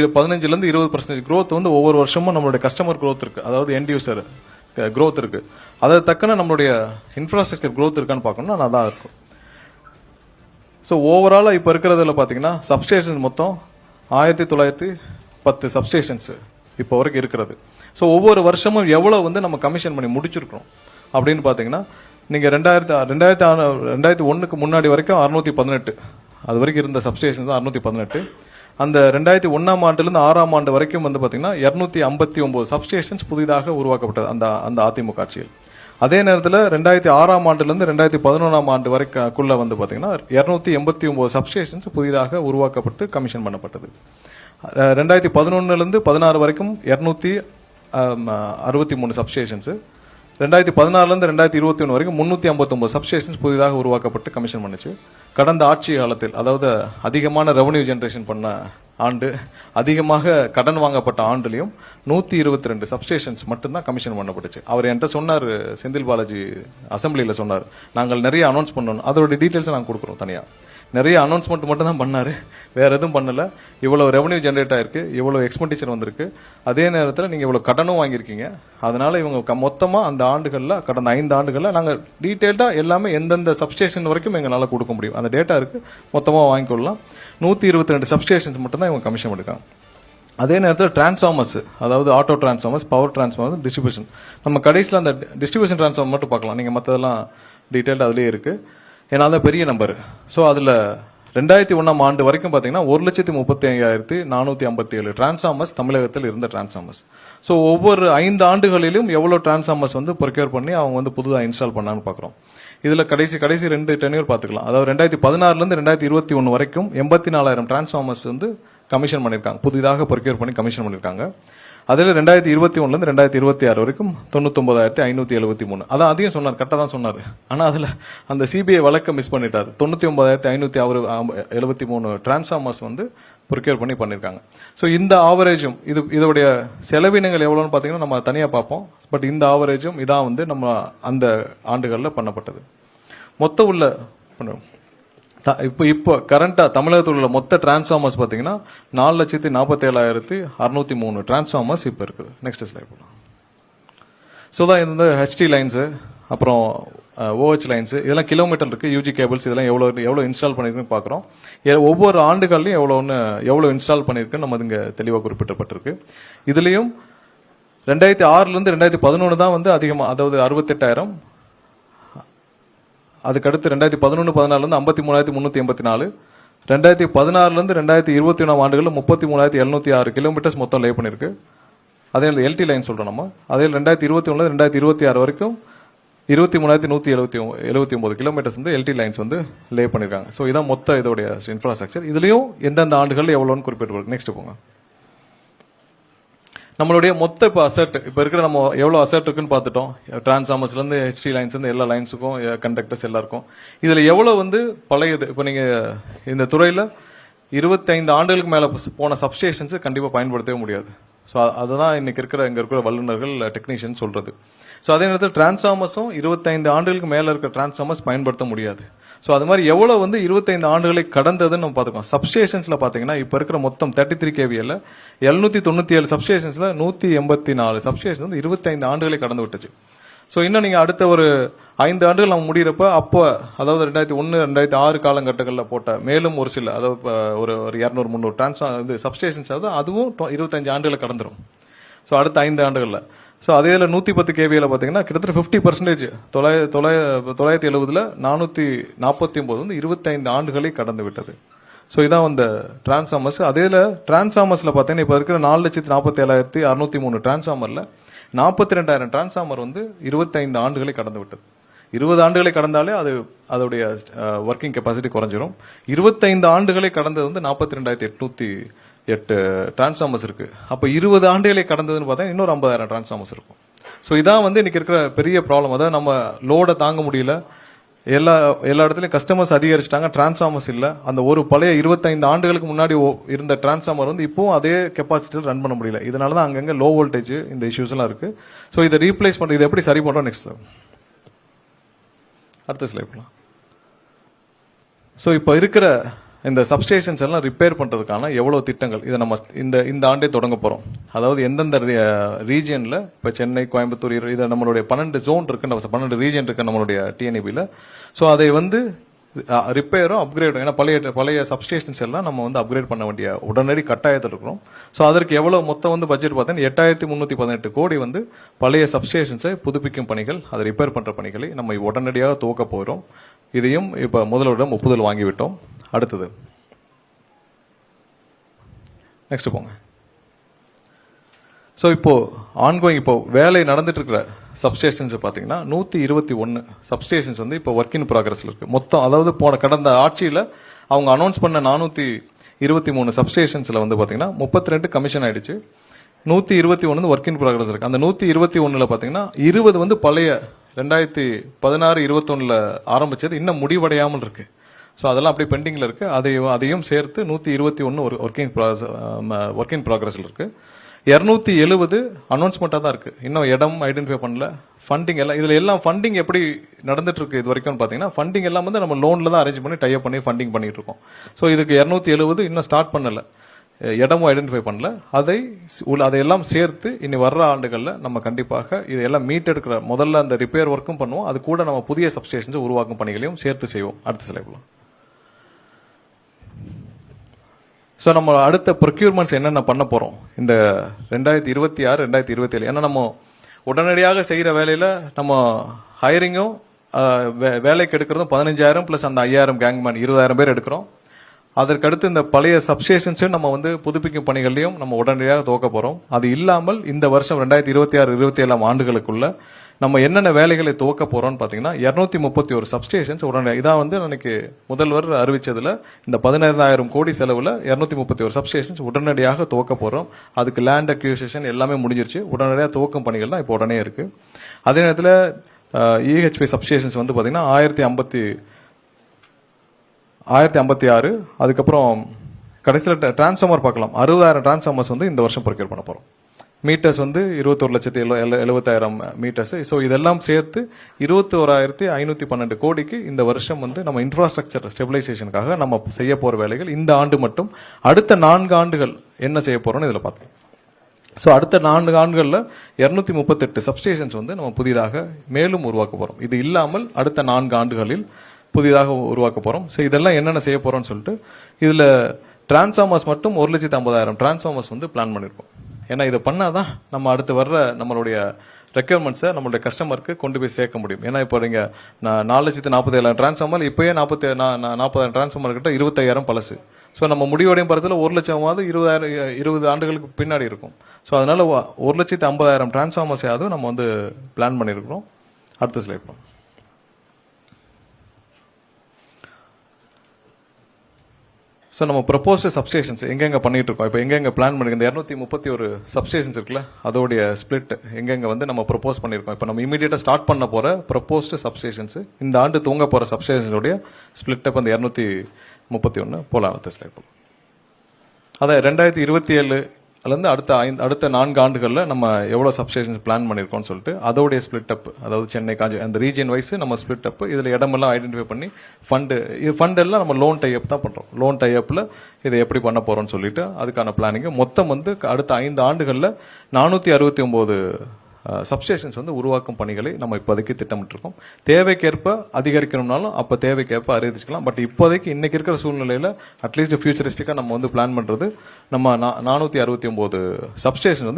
15% 20% growth வந்து ஒவ்வொரு வருஷமும் நம்மளுடைய கஸ்டமர் growth இருக்கு, அதாவது எண்ட் யூசர் growth இருக்கு. அதை தக்கன நம்மளுடைய இன்ஃப்ராஸ்ட்ரக்சர் growth இருக்கான்னு பார்க்கணும்னா அதான் இருக்கும். ஸோ ஓவராலா இப்போ இருக்கிறதுல பார்த்தீங்கன்னா சப்ஸ்டேஷன் மொத்தம் 1910 சப்ஸ்டேஷன்ஸ் இப்போ வரைக்கும் இருக்கிறது. ஸோ ஒவ்வொரு வருஷமும் எவ்வளோ வந்து நம்ம கமிஷன் பண்ணி முடிச்சிருக்கிறோம் அப்படின்னு பார்த்தீங்கன்னா, நீங்கள் 2001க்கு முன்னாடி வரைக்கும் 618, அது வரைக்கும் இருந்த சப்ஸ்டேஷன் தான் 618. அந்த 2001ஆம் ஆண்டுலேருந்து 6ஆம் ஆண்டு வரைக்கும் வந்து பார்த்தீங்கன்னா 259 சப்ஸ்டேஷன்ஸ் புதிதாக உருவாக்கப்பட்டது அந்த அதிமுக ஆட்சியில். அதே நேரத்தில் 2006ஆம் ஆண்டுலேருந்து 2011ஆம் ஆண்டு வரைக்குள்ள வந்து பார்த்தீங்கன்னா 289 சப்ஸ்டேஷன்ஸ் புதிதாக உருவாக்கப்பட்டு கமிஷன் பண்ணப்பட்டது. 2011லேருந்து 16 வரைக்கும் 263 சப்ஸ்டேஷன்ஸ். 2016லேருந்து 2021 வரைக்கும் 359 சப்ஸ்டேஷன்ஸ் புதிதாக உருவாக்கப்பட்டு கமிஷன் பண்ணுச்சு. கடந்த ஆட்சி காலத்தில், அதாவது அதிகமான ரெவன்யூ ஜெனரேஷன் பண்ண ஆண்டு, அதிகமாக கடன் வாங்கப்பட்ட ஆண்டுலையும் 122 சப்ஸ்டேஷன்ஸ் மட்டும்தான் கமிஷன் பண்ணப்பட்டுச்சு. அவர் என்கிட்ட சொன்னார், செந்தில் பாலாஜி அசம்பிளியில் சொன்னார், நாங்கள் நிறைய அனௌன்ஸ் பண்ணணும், அதோட டீட்டெயில்ஸை நாங்கள் கொடுக்குறோம் தனியாக. நிறைய அனௌன்ஸ்மெண்ட் மட்டும் தான் பண்ணாரு, வேற எதுவும் பண்ணல. இவ்வளவு ரெவன்யூ ஜெனரேட் ஆயிருக்கு, இவ்வளவு எக்ஸ்பெண்டிச்சர் வந்திருக்கு, அதே நேரத்தில் நீங்க இவ்வளவு கடனும் வாங்கியிருக்கீங்க. அதனால இவங்க மொத்தமா அந்த ஆண்டுகள்ல, கடந்த 5 ஆண்டுகள்ல நாங்க டீடைல்டா எல்லாமே எந்தெந்த சப்ஸ்டேஷன் வரைக்கும் எங்களால கொடுக்க முடியும், அந்த டேட்டா இருக்கு, மொத்தமா வாங்கிக்கொள்ளலாம். 122 சப்ஸ்டேஷன்ஸ் மட்டும் தான் இவங்க கமிஷன் பண்ணிருக்காங்க. அதே நேரத்தில் டிரான்ஸ்ஃபார்மர்ஸ், அதாவது auto transformers, power transformers, distribution, நம்ம கடைசியில் அந்த டிஸ்ட்ரிபியூஷன் டிரான்ஸ்ஃபார்மர் மட்டும் பார்க்கலாம். நீங்க மற்றதெல்லாம் டீடைல்டு அதுலேயே இருக்கு, ஏன்னா அதான் பெரிய நம்பர். ஸோ அதில் 2001ஆம் ஆண்டு வரைக்கும் பார்த்தீங்கன்னா 1,35,457 டிரான்ஸ்ஃபார்மர்ஸ் தமிழகத்தில் இருந்த டிரான்ஸ்ஃபார்மர்ஸ். ஸோ ஒவ்வொரு 5 ஆண்டுகளிலும் எவ்வளோ டிரான்ஸ்ஃபார்மர்ஸ் வந்து ப்ரொக்யூர் பண்ணி அவங்க வந்து புதுதாக இன்ஸ்டால் பண்ணான்னு பார்க்குறோம். இதில் கடைசி 2 டென்யூர் பார்த்துக்கலாம். அதாவது 2016லேருந்து 2021 வரைக்கும் 84,000 டிரான்ஸ்ஃபார்மர்ஸ் வந்து கமிஷன் பண்ணியிருக்காங்க, புதிதாக ப்ரொக்யூர் பண்ணி கமிஷன் பண்ணியிருக்காங்க. அதில் 2021லேருந்து 2026 வரைக்கும் 99,573. அதான் அதையும் சொன்னார், கரெக்டாக தான் சொன்னார். ஆனால் அதில் அந்த சிபிஐ வழக்கை மிஸ் பண்ணிட்டார். 99,573 டிரான்ஸ்ஃபார்மர்ஸ் வந்து ப்ரொக்யூர் பண்ணியிருக்காங்க. ஸோ இந்த ஆவரேஜும் இதோடைய செலவினங்கள் எவ்வளோன்னு பார்த்தீங்கன்னா நம்ம தனியாக பார்ப்போம். பட் இந்த ஆவரேஜும் இதான் வந்து நம்ம அந்த ஆண்டுகளில் பண்ணப்பட்டது. மொத்த உள்ள இப்போ கரண்டா தமிழகத்தில் உள்ள மொத்த டிரான்ஸ்ஃபார்மர்ஸ் பார்த்தீங்கன்னா 4,47,603 டிரான்ஸ்ஃபார்மர்ஸ் இப்போ இருக்குது. நெக்ஸ்ட் ஸ்லைட் போகலாம். ஸோ தான் இந்த ஹெச்டி லைன்ஸு, அப்புறம் ஓஹெச் லைன்ஸ், இதெல்லாம் கிலோமீட்டர் இருக்கு. யூஜி கேபிள்ஸ் இதெல்லாம் எவ்வளோ இன்ஸ்டால் பண்ணியிருக்குன்னு பார்க்குறோம். ஒவ்வொரு ஆண்டுகள்லையும் எவ்வளோ இன்ஸ்டால் பண்ணியிருக்குன்னு நம்ம இங்கே தெளிவாக குறிப்பிடப்பட்டிருக்கு. இதுலேயும் 2006லேருந்து 2011 தான் வந்து அதிகமாக, அதாவது 68,000. அதுக்கடுத்து 2011-14 53,384. 2016லேருந்து 2021 ஆண்டுகளில் 33,706 கிலோமீட்டர்ஸ் மொத்தம் லே பண்ணிருக்கு. அதே எல்டி லைன் சொல்றோம் நம்ம. அதே 2021 2026 வரைக்கும் 23,179 கிலோமீட்டர்ஸ் வந்து எல்டி லைன்ஸ் வந்து லே பண்ணிருக்காங்க. ஸோ இதான் மொத்த இதோடைய இன்ஃப்ராஸ்ட்ரக்சர். இதுலயும் எந்தெந்த ஆண்டுகள் எவ்வளோன்னு குறிப்பிட்டு. நெக்ஸ்ட் போங்க. நம்மளுடைய மொத்த இப்போ அசெட், இப்போ இருக்கிற நம்ம எவ்வளோ அசெட் இருக்குன்னு பார்த்துட்டோம். டிரான்ஸ்ஃபார்மர்ஸ்லேருந்து ஹெச்டி லைன்ஸ்லேருந்து எல்லா லைன்ஸுக்கும், கண்டக்டர்ஸ் எல்லாருக்கும். இதில் எவ்வளோ வந்து பழையது, இப்போ நீங்கள் இந்த துறையில் 25 ஆண்டுகளுக்கு மேலே போன சப்ஸ்டேஷன்ஸ் கண்டிப்பாக பயன்படுத்தவே முடியாது. ஸோ அதுதான் இன்னைக்கு இங்கே இருக்கிற வல்லுநர்கள், டெக்னீஷியன் சொல்றது. ஸோ அதே நேரத்தில் டிரான்ஸ்ஃபார்மர்ஸும் 25 ஆண்டுகளுக்கு மேலே இருக்கிற டிரான்ஸ்ஃபார்மர்ஸ் பயன்படுத்த முடியாது. ஸோ அது மாதிரி எவ்வளோ வந்து 25 ஆண்டுகளை கடந்ததுன்னு நம்ம பார்த்துக்கோம். சப்ஸ்டேஷன்ஸில் பார்த்தீங்கன்னா இப்போ இருக்கிற மொத்தம் 33 kVL 797 சப்ஸ்டேஷன்ஸில் 184 சப்ஸ்டேஷன் வந்து 25 ஆண்டுகளை கடந்து விட்டுச்சு. ஸோ இன்னும் நீங்கள் அடுத்த ஒரு 5 ஆண்டுகள் நம்ம முடிகிறப்ப, அப்போ அதாவது 2001 2006 காலகட்டங்களில் போட்ட மேலும் ஒரு சில, அதாவது ஒரு 200-300 சப்ஸ்டேஷன்ஸ், அதுவும் 25 ஆண்டுகளை கடந்துரும். ஸோ அடுத்த 5 ஆண்டுகளில். ஸோ அதே 110 kVL பார்த்தீங்கன்னா கிட்டத்தட்ட 50%, 970ல் 449 வந்து 25 ஆண்டுகளை கடந்து விட்டது. ஸோ இதான் அந்த டிரான்ஸ்ஃபார்மர்ஸ். அதே டிரான்ஸ்ஃபார்மர்ஸில் பார்த்தீங்கன்னா இப்போ இருக்கிற 4,47,603 டிரான்ஸ்ஃபார்மரில் 42,000 டிரான்ஸ்ஃபார்மர் வந்து 25 ஆண்டுகளை கடந்து விட்டது. 20 ஆண்டுகளை கடந்தாலே அதோடைய ஒர்க்கிங் கெப்பாசிட்டி குறைஞ்சிரும். 25 ஆண்டுகளை கடந்தது வந்து 42,808 டிரான்ஸ்ஃபார்மர்ஸ் இருக்கு. அப்ப 20 ஆண்டுகளை கடந்ததுன்னு பார்த்தா இன்னொரு 50,000 டிரான்ஸ்ஃபார்மர்ஸ் இருக்கும். ஸோ இதான் வந்து இன்னைக்கு இருக்கிற பெரிய ப்ராப்ளம். அதாவது நம்ம லோடை தாங்க முடியல, எல்லா இடத்துலயும் கஸ்டமர்ஸ் அதிகரிச்சிட்டாங்க, டிரான்ஸ்ஃபார்மர்ஸ் இல்ல. அந்த ஒரு பழைய 25 ஆண்டுகளுக்கு முன்னாடி இருந்த டிரான்ஸ்ஃபார்மர் வந்து இப்போ அதே கெப்பாசிட்டியில் ரன் பண்ண முடியல. இதனாலதான் அங்கங்க லோ வோல்டேஜ் இந்த இஷ்யூஸ் எல்லாம் இருக்கு. ஸோ இதை ரீப்ளேஸ் பண்றது, இதை எப்படி சரி பண்றோம் நெக்ஸ்ட் அடுத்த ஸ்லைட். ஸோ இப்போ இருக்கிற இந்த சப்ஸ்டேஷன்ஸ் எல்லாம் ரிப்பேர் பண்றதுக்கான எவ்வளவு திட்டங்கள் இதை நம்ம இந்த ஆண்டே தொடங்க போறோம். அதாவது எந்தெந்த ரீஜியன்ல இப்ப சென்னை, கோயம்புத்தூர், இது நம்மளுடைய 12 ஜோன் இருக்கு, 12 ரீஜியன் இருக்கு நம்மளுடைய டிஎன்இபில. ஸோ அதை வந்து ரிப்பேரும் அப்கிரேடும், ஏன்னா பழைய சப்ஸ்டேஷன்ஸ் எல்லாம் நம்ம வந்து அப்கிரேட் பண்ண வேண்டிய உடனடி கட்டாயத்தில் இருக்கிறோம். ஸோ அதற்கு எவ்வளவு மொத்தம் வந்து பட்ஜெட் பார்த்தீங்கன்னா 8318 கோடி வந்து பழைய சப்ஸ்டேஷன்ஸை புதுப்பிக்கும் பணிகள், அதை ரிப்பேர் பண்ற பணிகளை நம்ம உடனடியாக துவக்க போகிறோம். இதையும் இப்ப முதல்வரிடம் ஒப்புதல் வாங்கிவிட்டோம். அடுத்தது நெக்ஸ்ட் போங்க. ஸோ இப்போ ஆன்கோயிங் இப்போ வேலை நடந்துட்டு இருக்கிற சப்ஸ்டேஷன்ஸ் பார்த்தீங்கன்னா 121 சப்ஸ்டேஷன்ஸ் வந்து இப்போ ஒர்க் இன் ப்ராக்ரஸ்ல இருக்கு மொத்தம். அதாவது கடந்த ஆட்சியில் அவங்க அனௌன்ஸ் பண்ண 423 சப்ஸ்டேஷன்ஸ்ல வந்து பார்த்தீங்கன்னா 32 கமிஷன் ஆயிடுச்சு. 121 வந்து ஒர்க் இன் ப்ராக்ரஸ் இருக்கு. அந்த 121ல பார்த்தீங்கன்னா 20 வந்து பழைய 2016-21 ஆரம்பிச்சது இன்னும் முடிவடையாமல் இருக்கு. ஸோ அதெல்லாம் அப்படியே பெண்டிங்ல இருக்கு. அதையும் சேர்த்து 121 ஒர்க் இன் ப்ராக்ரஸ்ல இருக்கு. 270 அனௌன்ஸ்மெண்டா தான் இருக்கு. இன்னும் இடம் ஐடென்டிஃபை பண்ணல. ஃபண்டிங் எல்லாம் இதுல எல்லாம் ஃபண்டிங் எப்படி நடந்துட்டு இருக்கு இது வரைக்கும் பாத்தீங்கன்னா, ஃபண்டிங் எல்லாம் வந்து நம்ம லோன்ல தான் அரேஞ்ச் பண்ணி டைப் பண்ணி ஃபண்டிங் பண்ணிட்டு இருக்கோம். ஸோ இதுக்கு 270 இன்னும் ஸ்டார்ட் பண்ணல, இடமும் ஐடென்டிஃபை பண்ணல. அதையெல்லாம் சேர்த்து இனி வர்ற ஆண்டுகள்ல நம்ம கண்டிப்பாக இதெல்லாம் மீட் எடுக்கிற முதல்ல அந்த ரிப்பேர் ஒர்க்கும் பண்ணுவோம். அது கூட நம்ம புதிய சப்ஸ்டேஷன்ஸ் உருவாக்கும் பணிகளையும் சேர்த்து செய்வோம். அடுத்த ஸ்லைட்ல ஸோ நம்ம அடுத்த ப்ரொக்யூர்மெண்ட்ஸ் என்னென்ன பண்ண போறோம் இந்த 2026-2027. ஏன்னா நம்ம உடனடியாக செய்யற வேலையில நம்ம ஹையரிங்கும் வேலைக்கு எடுக்கிறதும் 15,000 பிளஸ் அந்த 5,000 கேங்மேன் 20,000 பேர் எடுக்கிறோம். அதற்கடுத்து இந்த பழைய சப்ஸ்டேஷன்ஸும் நம்ம வந்து புதுப்பிக்கும் பணிகளையும் நம்ம உடனடியாக துவக்க போறோம். அது இல்லாமல் இந்த வருஷம் 2026-27 ஆண்டுகளுக்குள்ள நம்ம என்னென்ன வேலைகளை துவக்க போறோம்னு பாத்தீங்கன்னா 231 சப்ஸ்டேஷன்ஸ் உடனடியாக. இதான் வந்து அன்னைக்கு முதல்வர் அறிவிச்சதுல இந்த 15,000 கோடி செலவுல 231 சப்ஸ்டேஷன்ஸ் உடனடியாக துவக்க போறோம். அதுக்கு லேண்ட் அக்யூசிஷன் எல்லாமே முடிஞ்சிருச்சு. உடனடியாக துவக்கும் பணிகள் தான் இப்போ உடனே இருக்கு. அதே நேரத்தில் இஹெச்பி சப்ஸ்டேஷன்ஸ் வந்து பாத்தீங்கன்னா 1056. அதுக்கப்புறம் கடைசியில் டிரான்ஸ்ஃபார்மர் பார்க்கலாம். 60,000 டிரான்ஸ்ஃபார்மர்ஸ் வந்து இந்த வருஷம் ப்ரொக்யூர் பண்ண போறோம். மீட்டர்ஸ் வந்து 21,70,000 மீட்டர்ஸ். ஸோ இதெல்லாம் சேர்த்து 21,512 கோடிக்கு இந்த வருஷம் வந்து நம்ம இன்ஃப்ராஸ்ட்ரக்சர் ஸ்டெபிலைசேஷனுக்காக நம்ம செய்ய போற வேலைகள் இந்த ஆண்டு மட்டும். அடுத்த 4 ஆண்டுகள் என்ன செய்ய போறோம்னு இதுல பார்த்தோம். ஸோ அடுத்த 4 ஆண்டுகளில் 238 சப்ஸ்டேஷன்ஸ் வந்து நம்ம புதிதாக மேலும் உருவாக்க போறோம். இது இல்லாமல் அடுத்த 4 ஆண்டுகளில் புதிதாக உருவாக்க போறோம். ஸோ இதெல்லாம் என்னென்ன செய்ய போறோம்னு சொல்லிட்டு இதுல டிரான்ஸ்ஃபார்மர்ஸ் மட்டும் 1,50,000 டிரான்ஸ்ஃபார்மர்ஸ் வந்து பிளான் பண்ணிருக்கோம். ஏன்னா இதை பண்ணாதான் நம்ம அடுத்து வர்ற நம்மளுடைய ரெக்யர்மெண்ட்ஸை நம்மளுடைய கஸ்டமருக்கு கொண்டு போய் சேர்க்க முடியும். ஏன்னா இப்போ நீங்க 4,47,000 டிரான்ஸ்ஃபார்மர் இப்பயே 40,000 டிரான்ஸ்ஃபார்மர் கிட்ட 25,000 பழசு. ஸோ நம்ம முடிவடையும் படத்தில் 1,00,000 20 ஆண்டுகளுக்கு பின்னாடி இருக்கும். ஸோ அதனால 1,50,000 டிரான்ஸ்ஃபார்மர்ஸையாவது நம்ம வந்து பிளான் பண்ணியிருக்கிறோம். அடுத்த ஸ்லைட். ஸோ நம்ம ப்ரொபோஸ்டு சப்ஸ்டேஷன்ஸ் எங்கெங்க பண்ணிட்டு இருக்கோம், இப்போ எங்கெங்க பிளான் பண்ணிருக்கோம், இந்த 231 சப்ஸ்டேஷன்ஸ் இருக்குல்ல, அதோடைய ஸ்பிளிட் எங்கெங்க வந்து நம்ம ப்ரொபோஸ் பண்ணியிருக்கோம். இப்போ நம்ம இமீடியட்டா ஸ்டார்ட் பண்ண போற ப்ரொபோஸ்டு சப்ஸ்டேஷன்ஸ், இந்த ஆண்டு தூங்க போற சப்ஸ்டேஷன்ஸோடைய ஸ்பிளிட் இப்போ இந்த 231 போலாம். அடுத்த ஸ்லைட். அதான் 2027 அதுலேருந்து அடுத்த 4 ஆண்டுகளில் நம்ம எவ்வளோ சப்ஸ்டேஷன்ஸ் பிளான் பண்ணியிருக்கோம்னு சொல்லிட்டு அதோடைய ஸ்பிளிட் அப், அதாவது சென்னை, காஞ்சி அந்த ரீஜன் வைஸ் நம்ம ஸ்பிளிட் அப், இதில் இடமெல்லாம் ஐடென்டிஃபை பண்ணி ஃபண்ட் எல்லாம் நம்ம லோன் டைப் தான் பண்ணுறோம். லோன் டைப்பில் இதை எப்படி பண்ண போகிறோம்னு சொல்லிட்டு அதுக்கான பிளானிங் மொத்தம் வந்து அடுத்த 5 ஆண்டுகளில் 469 சப்ஸ்டேஷன்ஸ் வந்து உருவாக்கும் பணிகளை நம்ம இப்போதைக்கு திட்டமிட்டிருக்கோம். தேவைக்கேற்ப அதிகரிக்கணும்னாலும் அப்போ தேவைக்கேற்ப அறிவிச்சுக்கலாம். பட் இப்போதைக்கு இன்னைக்கு இருக்கிற சூழ்நிலையில் அட்லீஸ்ட் ஃபியூச்சரிஸ்டிக்காக நம்ம வந்து பிளான் பண்ணுறது நம்ம 469 சப்ஸ்டேஷன் வந்து